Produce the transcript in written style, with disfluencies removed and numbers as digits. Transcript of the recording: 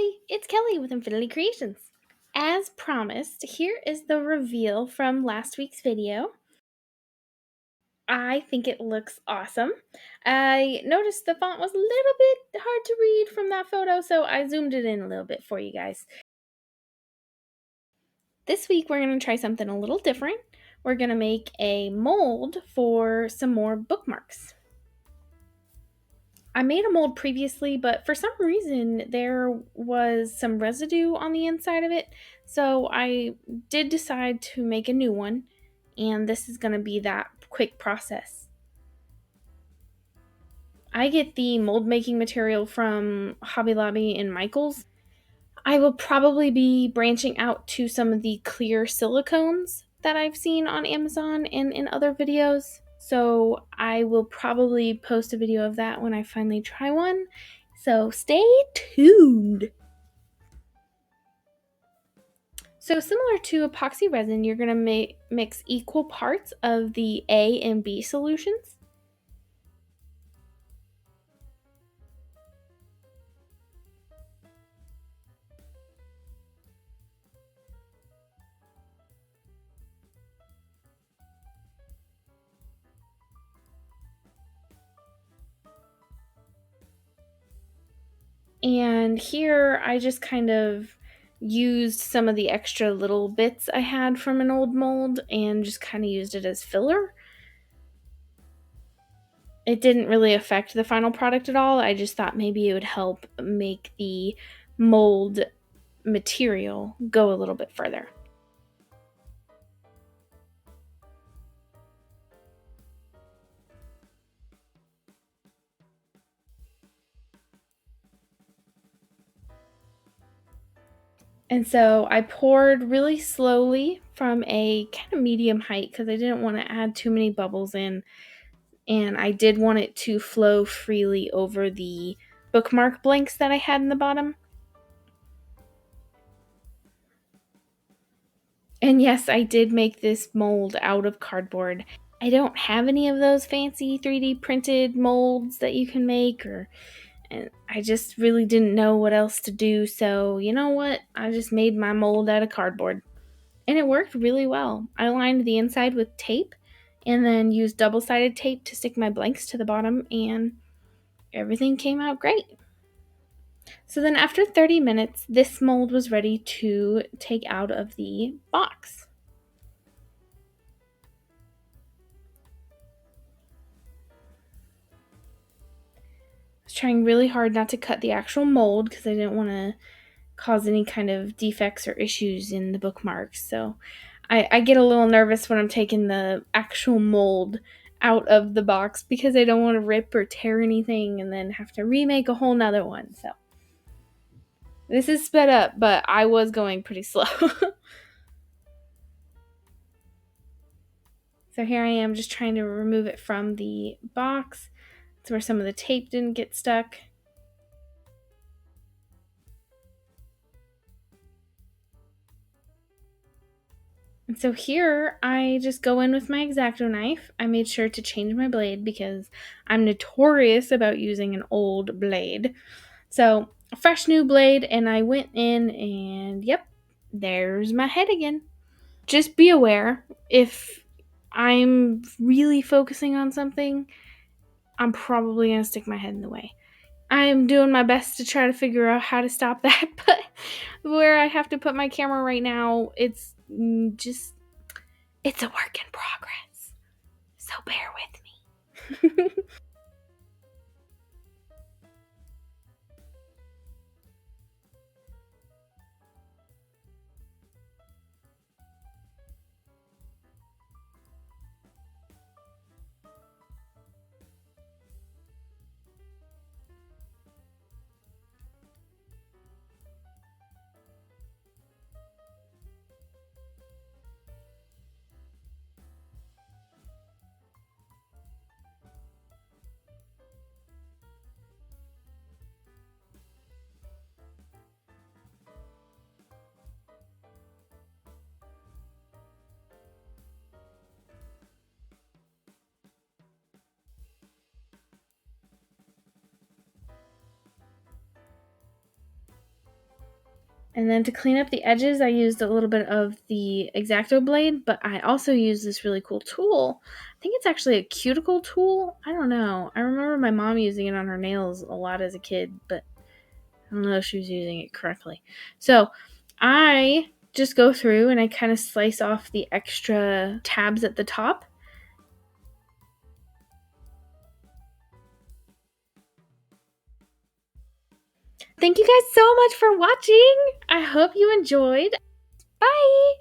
Hi, it's Kelly with Infinity Creations. As promised, here is the reveal from last week's video. I think it looks awesome. I noticed the font was a little bit hard to read from that photo, so I zoomed it in a little bit for you guys. This week we're going to try something a little different. We're going to make a mold for some more bookmarks. I made a mold previously, but for some reason there was some residue on the inside of it, so I did decide to make a new one, and this is going to be that quick process. I get the mold making material from Hobby Lobby and Michaels. I will probably be branching out to some of the clear silicones that I've seen on Amazon and in other videos. So I will probably post a video of that when I finally try one. So stay tuned. So similar to epoxy resin, you're going to mix equal parts of the A and B solutions. And here I just kind of used some of the extra little bits I had from an old mold and just kind of used it as filler. It didn't really affect the final product at all. I just thought maybe it would help make the mold material go a little bit further. And so I poured really slowly from a kind of medium height because I didn't want to add too many bubbles in. And I did want it to flow freely over the bookmark blanks that I had in the bottom. And yes, I did make this mold out of cardboard. I don't have any of those fancy 3D printed molds that you can make, and I just really didn't know what else to do, so you know what? I just made my mold out of cardboard. And it worked really well. I lined the inside with tape and then used double-sided tape to stick my blanks to the bottom, and everything came out great. So then after 30 minutes, this mold was ready to take out of the box. I was trying really hard not to cut the actual mold because I didn't want to cause any kind of defects or issues in the bookmarks. So I get a little nervous when I'm taking the actual mold out of the box because I don't want to rip or tear anything and then have to remake a whole nother one. So this is sped up, but I was going pretty slow. So here I am just trying to remove it from the box. That's where some of the tape didn't get stuck. And so here I just go in with my X-Acto knife. I made sure to change my blade because I'm notorious about using an old blade. So a fresh new blade, and I went in and yep, there's my head again. Just be aware, if I'm really focusing on something, I'm probably going to stick my head in the way. I am doing my best to try to figure out how to stop that, but where I have to put my camera right now, it's a work in progress. So bear with me. And then to clean up the edges, I used a little bit of the X-Acto blade, but I also used this really cool tool. I think it's actually a cuticle tool. I don't know. I remember my mom using it on her nails a lot as a kid, but I don't know if she was using it correctly. So I just go through and I kind of slice off the extra tabs at the top. Thank you guys so much for watching. I hope you enjoyed. Bye!